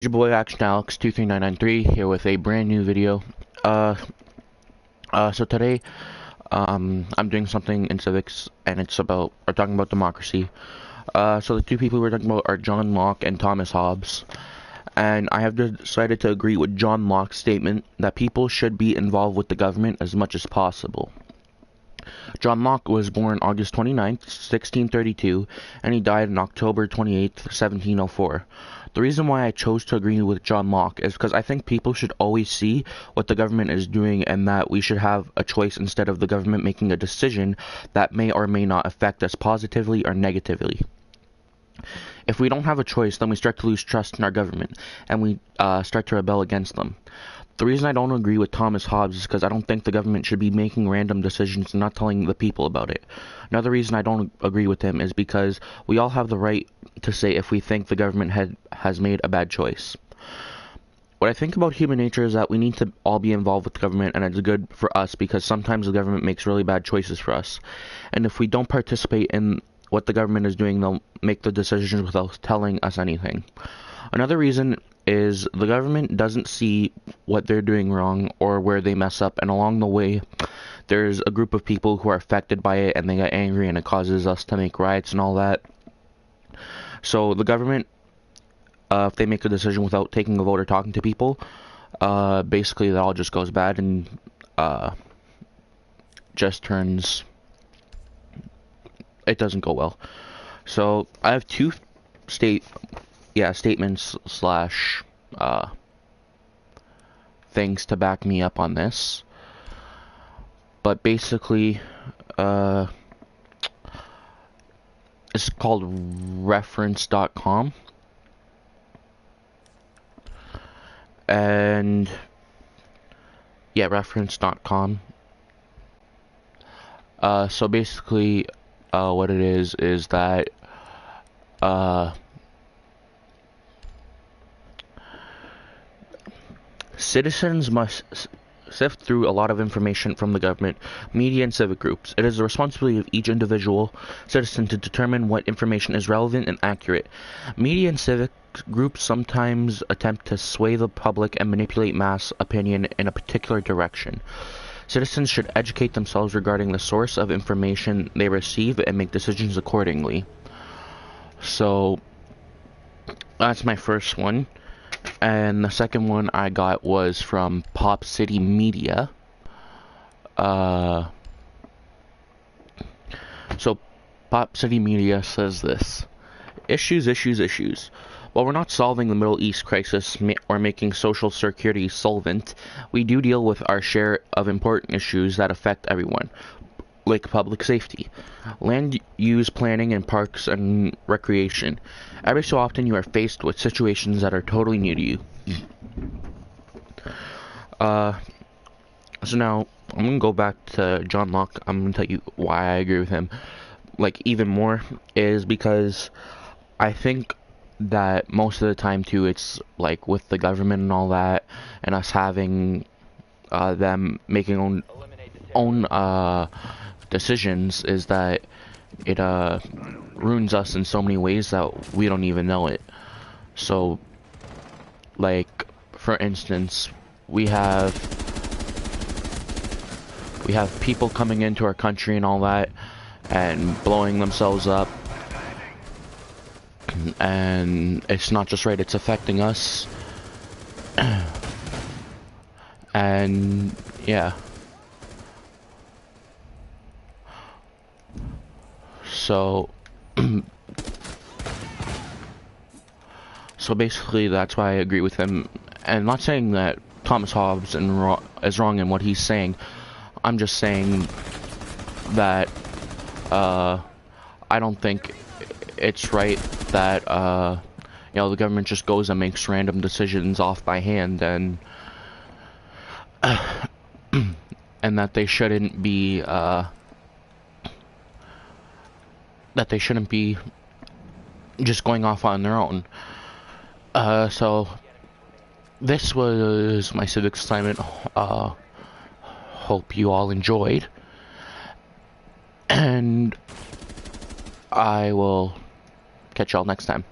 Your boy Actionalex23993 here with a brand new video. Uh, so today, I'm doing something in Civics, and we're talking about democracy. So the two people we're talking about are John Locke and Thomas Hobbes, and I have decided to agree with John Locke's statement that people should be involved with the government as much as possible. John Locke was born August 29th, 1632, and he died on October 28th, 1704. The reason why I chose to agree with John Locke is because I think people should always see what the government is doing and that we should have a choice instead of the government making a decision that may or may not affect us positively or negatively. If we don't have a choice, then we start to lose trust in our government, and we start to rebel against them. The reason I don't agree with Thomas Hobbes is because I don't think the government should be making random decisions and not telling the people about it. Another reason I don't agree with him is because we all have the right to say if we think the government has made a bad choice. What I think about human nature is that we need to all be involved with the government, and it's good for us because sometimes the government makes really bad choices for us. And if we don't participate in what the government is doing, they'll make the decisions without telling us anything. Another reason is the government doesn't see what they're doing wrong or where they mess up, and along the way there's a group of people who are affected by it and they get angry and it causes us to make riots and all that. So the government, if they make a decision without taking a vote or talking to people, basically that all just goes bad and just turns, it doesn't go well. So I have two statements slash things to back me up on this. But basically, it's called reference.com. And yeah, reference.com. So basically, what it is that citizens must sift through a lot of information from the government, media, and civic groups. It is the responsibility of each individual citizen to determine what information is relevant and accurate. Media and civic groups sometimes attempt to sway the public and manipulate mass opinion in a particular direction. Citizens should educate themselves regarding the source of information they receive and make decisions accordingly. So that's my first one. And the second one I got was from Pop City Media. So Pop City Media says this: issues. While we're not solving the Middle East crisis or making social security solvent, we do deal with our share of important issues that affect everyone, like public safety, land use planning, and parks and recreation. Every so often you are faced with situations that are totally new to you. So now I'm gonna go back to John Locke. I'm gonna tell you why I agree with him, like, even more, is because I think that most of the time too, it's like with the government and all that, and us having them making own decisions, is that it ruins us in so many ways that we don't even know it. So, like, for instance, we have people coming into our country and all that and blowing themselves up, and it's not just right, it's affecting us. And yeah, so basically that's why I agree with him. And I'm not saying that Thomas Hobbes is wrong in what he's saying. I'm just saying that I don't think it's right that the government just goes and makes random decisions off by hand, and and that they shouldn't be just going off on their own. So this was my civics assignment. Hope you all enjoyed, and I will catch y'all next time.